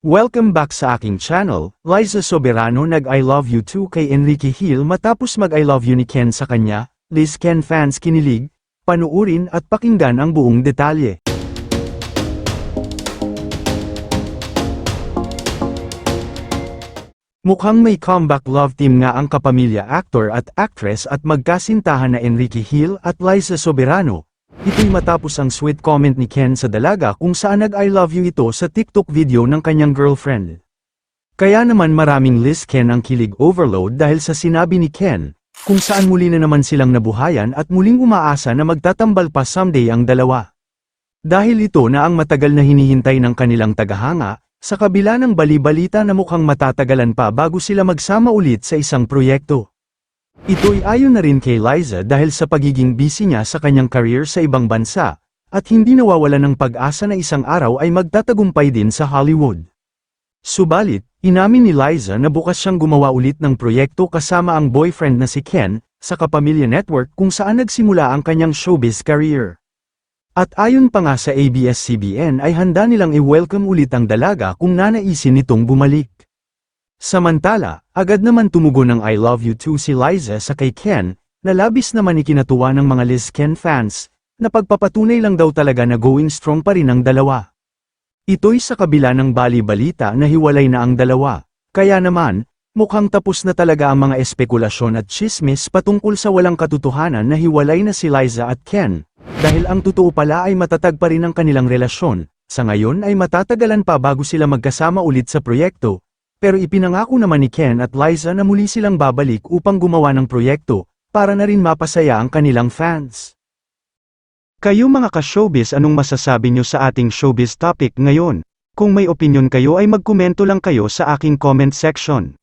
Welcome back sa aking channel. Liza Soberano nag-I love you too kay Enrique Hill matapos mag-I love you ni Ken sa kanya. Liz Ken fans kinilig, panuurin at pakinggan ang buong detalye. Mukhang may comeback love team nga ang kapamilya actor at actress at magkasintahan na Enrique Hill at Liza Soberano. Ito'y matapos ang sweet comment ni Ken sa dalaga kung saan nag-I love you ito sa TikTok video ng kanyang girlfriend. Kaya naman maraming Liz Ken ang kilig overload dahil sa sinabi ni Ken, kung saan muli na naman silang nabuhayan at muling umaasa na magtatambal pa someday ang dalawa. Dahil ito na ang matagal na hinihintay ng kanilang tagahanga, sa kabila ng bali-balita na mukhang matatagalan pa bago sila magsama ulit sa isang proyekto. Ito'y ayon na rin kay Liza dahil sa pagiging busy niya sa kanyang career sa ibang bansa, at hindi nawawala ng pag-asa na isang araw ay magtatagumpay din sa Hollywood. Subalit, inamin ni Liza na bukas siyang gumawa ulit ng proyekto kasama ang boyfriend na si Ken, sa Kapamilya Network kung saan nagsimula ang kanyang showbiz career. At ayon pa nga sa ABS-CBN ay handa nilang i-welcome ulit ang dalaga kung nanaisin nitong bumalik. Samantala, agad naman tumugon ng I love you too si Liza sa kay Ken, na labis naman ikinatuwa ng mga Liz Ken fans, na pagpapatunay lang daw talaga na going strong pa rin ang dalawa. Ito'y sa kabila ng bali-balita na hiwalay na ang dalawa, kaya naman, mukhang tapos na talaga ang mga espekulasyon at tsismis patungkol sa walang katotohanan na hiwalay na si Liza at Ken, dahil ang totoo pala ay matatag pa rin ang kanilang relasyon, sa ngayon ay matatagalan pa bago sila magkasama ulit sa proyekto. Pero ipinangako naman ni Ken at Liza na muli silang babalik upang gumawa ng proyekto, para na rin mapasaya ang kanilang fans. Kayo mga ka-showbiz, anong masasabi nyo sa ating showbiz topic ngayon? Kung may opinion kayo ay magkomento lang kayo sa aking comment section.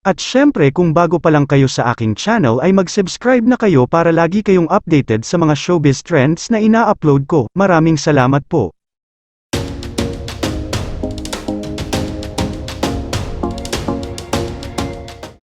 At syempre kung bago pa lang kayo sa aking channel ay mag-subscribe na kayo para lagi kayong updated sa mga showbiz trends na ina-upload ko. Maraming salamat po.